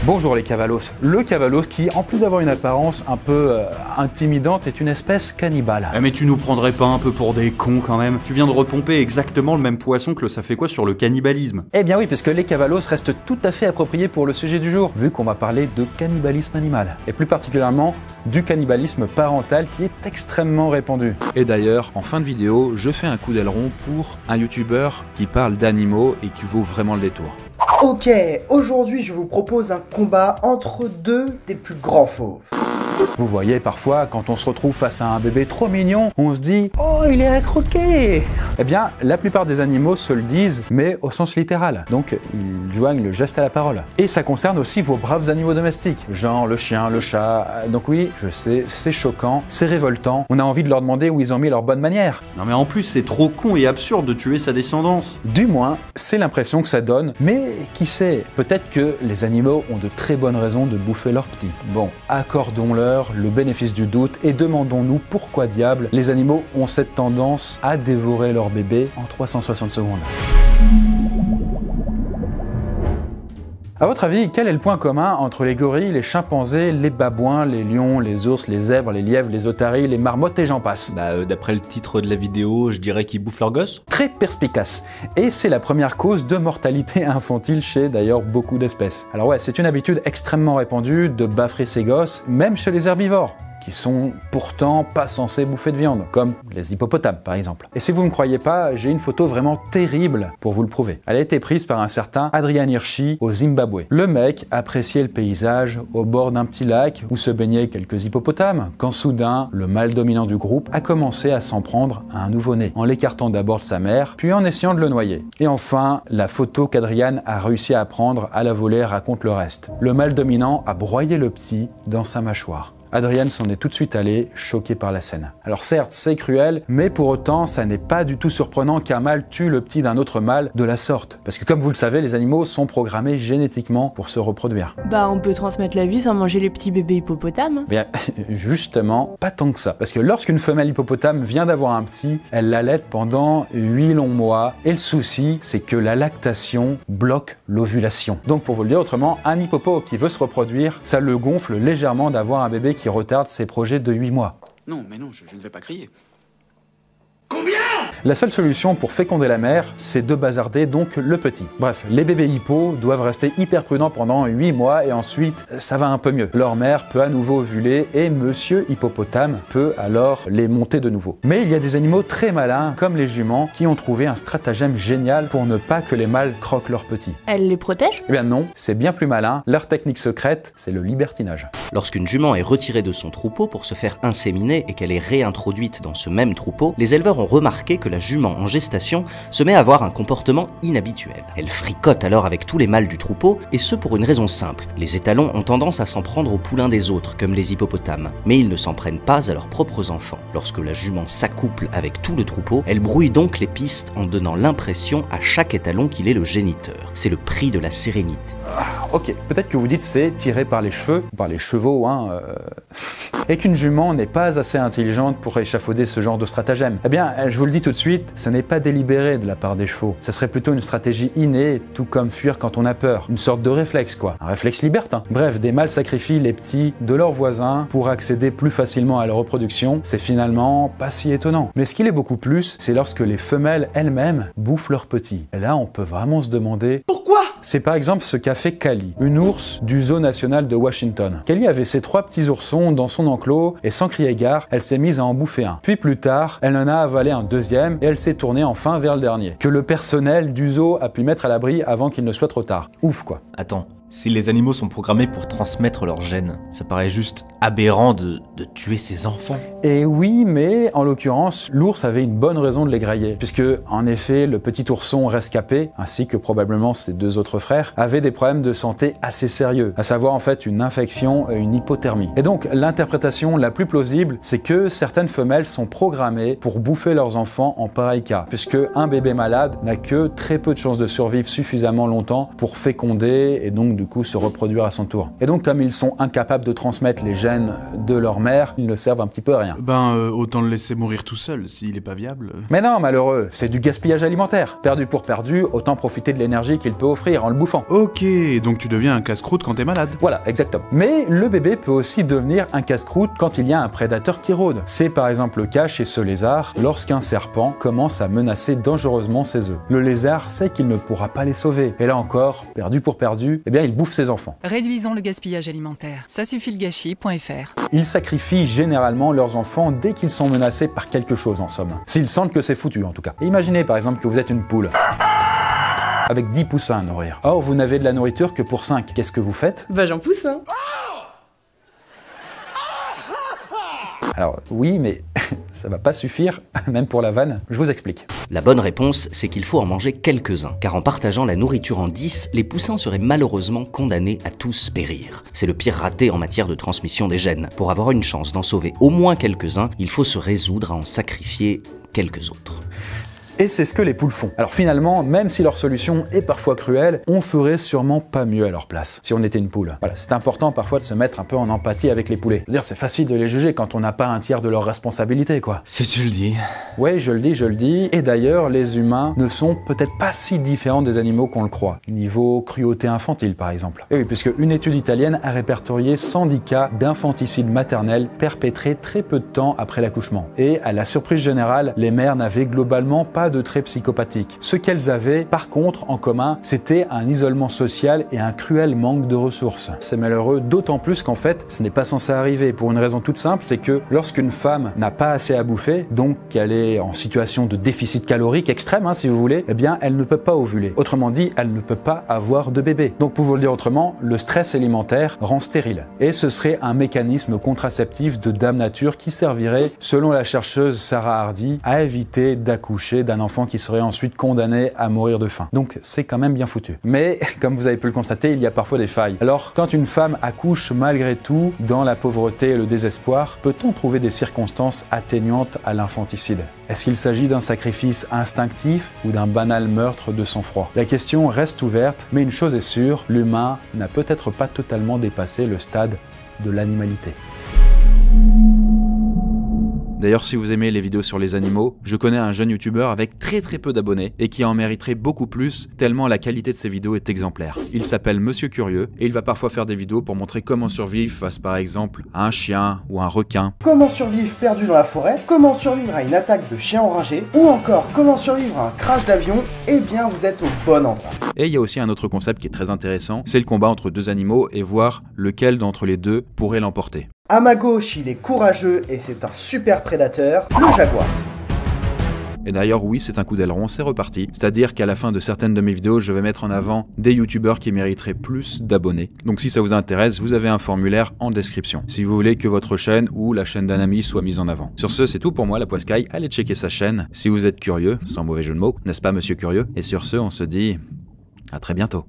Bonjour les cavalos. Le cavalos qui, en plus d'avoir une apparence un peu intimidante, est une espèce cannibale. Mais tu nous prendrais pas un peu pour des cons quand même? Tu viens de repomper exactement le même poisson que le ça fait quoi sur le cannibalisme? Eh bien oui, parce que les cavalos restent tout à fait appropriés pour le sujet du jour, vu qu'on va parler de cannibalisme animal. Et plus particulièrement du cannibalisme parental qui est extrêmement répandu. Et d'ailleurs, en fin de vidéo, je fais un coup d'aileron pour un youtubeur qui parle d'animaux et qui vaut vraiment le détour. Ok, aujourd'hui je vous propose un combat entre deux des plus grands fauves. Vous voyez, parfois, quand on se retrouve face à un bébé trop mignon, on se dit « Oh, il est à croquer !» Eh bien, la plupart des animaux se le disent, mais au sens littéral. Donc, ils joignent le geste à la parole. Et ça concerne aussi vos braves animaux domestiques, genre le chien, le chat. Donc oui, je sais, c'est choquant, c'est révoltant. On a envie de leur demander où ils ont mis leur bonne manière. Non mais en plus, c'est trop con et absurde de tuer sa descendance. Du moins, c'est l'impression que ça donne, mais qui sait, peut-être que les animaux ont de très bonnes raisons de bouffer leurs petits. Bon, accordons-leur le bénéfice du doute et demandons-nous pourquoi diable les animaux ont cette tendance à dévorer leur bébé en 360 secondes. A votre avis, quel est le point commun entre les gorilles, les chimpanzés, les babouins, les lions, les ours, les zèbres, les lièvres, les otaries, les marmottes et j'en passe? D'après le titre de la vidéo, je dirais qu'ils bouffent leurs gosses. Très perspicace. Et c'est la première cause de mortalité infantile chez d'ailleurs beaucoup d'espèces. Alors ouais, c'est une habitude extrêmement répandue de baffer ses gosses, même chez les herbivores, qui sont pourtant pas censés bouffer de viande, comme les hippopotames par exemple. Et si vous ne me croyez pas, j'ai une photo vraiment terrible pour vous le prouver. Elle a été prise par un certain Adrian Hirschi au Zimbabwe. Le mec appréciait le paysage au bord d'un petit lac où se baignaient quelques hippopotames, quand soudain, le mâle dominant du groupe a commencé à s'en prendre à un nouveau-né, en l'écartant d'abord de sa mère, puis en essayant de le noyer. Et enfin, la photo qu'Adrian a réussi à prendre à la volée raconte le reste. Le mâle dominant a broyé le petit dans sa mâchoire. Adrian s'en est tout de suite allé, choqué par la scène. Alors certes, c'est cruel, mais pour autant, ça n'est pas du tout surprenant qu'un mâle tue le petit d'un autre mâle de la sorte. Parce que comme vous le savez, les animaux sont programmés génétiquement pour se reproduire. On peut transmettre la vie sans manger les petits bébés hippopotames. Bien, justement, pas tant que ça. Parce que lorsqu'une femelle hippopotame vient d'avoir un petit, elle l'allaite pendant 8 longs mois. Et le souci, c'est que la lactation bloque l'ovulation. Donc pour vous le dire autrement, un hippopo qui veut se reproduire, ça le gonfle légèrement d'avoir un bébé qui retarde ses projets de 8 mois. Non, mais non, je ne vais pas crier. La seule solution pour féconder la mère, c'est de bazarder donc le petit. Bref, les bébés hippos doivent rester hyper prudents pendant 8 mois et ensuite, ça va un peu mieux. Leur mère peut à nouveau ovuler et monsieur hippopotame peut alors les monter de nouveau. Mais il y a des animaux très malins, comme les juments, qui ont trouvé un stratagème génial pour ne pas que les mâles croquent leurs petits. Elle les protège? Eh bien non, c'est bien plus malin. Leur technique secrète, c'est le libertinage. Lorsqu'une jument est retirée de son troupeau pour se faire inséminer et qu'elle est réintroduite dans ce même troupeau, les éleveurs ont remarqué que la jument en gestation se met à avoir un comportement inhabituel. Elle fricote alors avec tous les mâles du troupeau, et ce pour une raison simple. Les étalons ont tendance à s'en prendre aux poulains des autres, comme les hippopotames, mais ils ne s'en prennent pas à leurs propres enfants. Lorsque la jument s'accouple avec tout le troupeau, elle brouille donc les pistes en donnant l'impression à chaque étalon qu'il est le géniteur. C'est le prix de la sérénité. Ok, peut-être que vous dites c'est tiré par les cheveux, par les chevaux, et qu'une jument n'est pas assez intelligente pour échafauder ce genre de stratagème. Eh bien, je vous le dis tout de suite, ce n'est pas délibéré de la part des chevaux. Ça serait plutôt une stratégie innée, tout comme fuir quand on a peur. Une sorte de réflexe, quoi. Un réflexe libertin. Bref, des mâles sacrifient les petits de leurs voisins pour accéder plus facilement à leur reproduction. C'est finalement pas si étonnant. Mais ce qui l'est beaucoup plus, c'est lorsque les femelles elles-mêmes bouffent leurs petits. Et là, on peut vraiment se demander pourquoi. C'est par exemple ce qu'a fait Callie, une ours du zoo national de Washington. Callie avait ses 3 petits oursons dans son enclos et sans crier gare, elle s'est mise à en bouffer un. Puis plus tard, elle en a avalé un deuxième et elle s'est tournée enfin vers le dernier, que le personnel du zoo a pu mettre à l'abri avant qu'il ne soit trop tard. Ouf quoi. Attends, si les animaux sont programmés pour transmettre leurs gènes, ça paraît juste aberrant de tuer ses enfants. Et oui, mais en l'occurrence, l'ours avait une bonne raison de les grailler, puisque en effet, le petit ourson rescapé, ainsi que probablement ses 2 autres frères, avaient des problèmes de santé assez sérieux, à savoir en fait une infection et une hypothermie. Et donc, l'interprétation la plus plausible, c'est que certaines femelles sont programmées pour bouffer leurs enfants en pareil cas, puisque un bébé malade n'a que très peu de chances de survivre suffisamment longtemps pour féconder et donc donc du coup se reproduire à son tour. Et donc comme ils sont incapables de transmettre les gènes de leur mère, ils ne servent un petit peu à rien. Autant le laisser mourir tout seul, s'il est pas viable. Mais non, malheureux, c'est du gaspillage alimentaire. Perdu pour perdu, autant profiter de l'énergie qu'il peut offrir en le bouffant. Ok, donc tu deviens un casse-croûte quand t'es malade. Voilà, exactement. Mais le bébé peut aussi devenir un casse-croûte quand il y a un prédateur qui rôde. C'est par exemple le cas chez ce lézard lorsqu'un serpent commence à menacer dangereusement ses œufs. Le lézard sait qu'il ne pourra pas les sauver. Et là encore, perdu pour perdu, eh bien il bouffe ses enfants. Réduisons le gaspillage alimentaire. Ça suffit le gâchis.fr. Ils sacrifient généralement leurs enfants dès qu'ils sont menacés par quelque chose en somme. S'ils sentent que c'est foutu en tout cas. Et imaginez par exemple que vous êtes une poule avec 10 poussins à nourrir. Or, vous n'avez de la nourriture que pour 5. Qu'est-ce que vous faites? Bah j'en pousse, hein. Alors oui, mais ça va pas suffire, même pour la vanne. Je vous explique. La bonne réponse, c'est qu'il faut en manger quelques-uns, car en partageant la nourriture en 10, les poussins seraient malheureusement condamnés à tous périr. C'est le pire raté en matière de transmission des gènes. Pour avoir une chance d'en sauver au moins quelques-uns, il faut se résoudre à en sacrifier quelques autres. Et c'est ce que les poules font. Alors finalement, même si leur solution est parfois cruelle, on ferait sûrement pas mieux à leur place, si on était une poule. Voilà, c'est important parfois de se mettre un peu en empathie avec les poulets. Je veux dire, c'est facile de les juger quand on n'a pas un tiers de leur responsabilité, quoi. Si tu le dis. Ouais, je le dis. Et d'ailleurs, les humains ne sont peut-être pas si différents des animaux qu'on le croit. Niveau cruauté infantile, par exemple. Et oui, puisque une étude italienne a répertorié 110 cas d'infanticide maternel perpétrés très peu de temps après l'accouchement. Et à la surprise générale, les mères n'avaient globalement pas de traits psychopathiques. Ce qu'elles avaient, par contre, en commun, c'était un isolement social et un cruel manque de ressources. C'est malheureux, d'autant plus qu'en fait, ce n'est pas censé arriver, pour une raison toute simple, c'est que lorsqu'une femme n'a pas assez à bouffer, donc qu'elle est en situation de déficit calorique extrême, si vous voulez, eh bien, elle ne peut pas ovuler. Autrement dit, elle ne peut pas avoir de bébé. Donc, pour vous le dire autrement, le stress alimentaire rend stérile. Et ce serait un mécanisme contraceptif de dame nature qui servirait, selon la chercheuse Sarah Hardy, à éviter d'accoucher d'un enfant qui serait ensuite condamné à mourir de faim. Donc c'est quand même bien foutu. Mais comme vous avez pu le constater, il y a parfois des failles. Alors quand une femme accouche malgré tout dans la pauvreté et le désespoir, peut-on trouver des circonstances atténuantes à l'infanticide? Est-ce qu'il s'agit d'un sacrifice instinctif ou d'un banal meurtre de sang-froid? La question reste ouverte, mais une chose est sûre, l'humain n'a peut-être pas totalement dépassé le stade de l'animalité. D'ailleurs, si vous aimez les vidéos sur les animaux, je connais un jeune youtubeur avec très peu d'abonnés et qui en mériterait beaucoup plus tellement la qualité de ses vidéos est exemplaire. Il s'appelle Monsieur Curieux et il va parfois faire des vidéos pour montrer comment survivre face par exemple à un chien ou un requin. Comment survivre perdu dans la forêt, comment survivre à une attaque de chien enragé, ou encore comment survivre à un crash d'avion, eh bien vous êtes au bon endroit. Et il y a aussi un autre concept qui est très intéressant, c'est le combat entre deux animaux et voir lequel d'entre les deux pourrait l'emporter. À ma gauche, il est courageux et c'est un super prédateur, le jaguar. Et d'ailleurs, oui, c'est un coup d'aileron, c'est reparti. C'est-à-dire qu'à la fin de certaines de mes vidéos, je vais mettre en avant des youtubeurs qui mériteraient plus d'abonnés. Donc si ça vous intéresse, vous avez un formulaire en description. Si vous voulez que votre chaîne ou la chaîne d'un ami soit mise en avant. Sur ce, c'est tout pour moi, la Poiscaille. Allez checker sa chaîne si vous êtes curieux, sans mauvais jeu de mots, n'est-ce pas, Monsieur Curieux? Et sur ce, on se dit à très bientôt.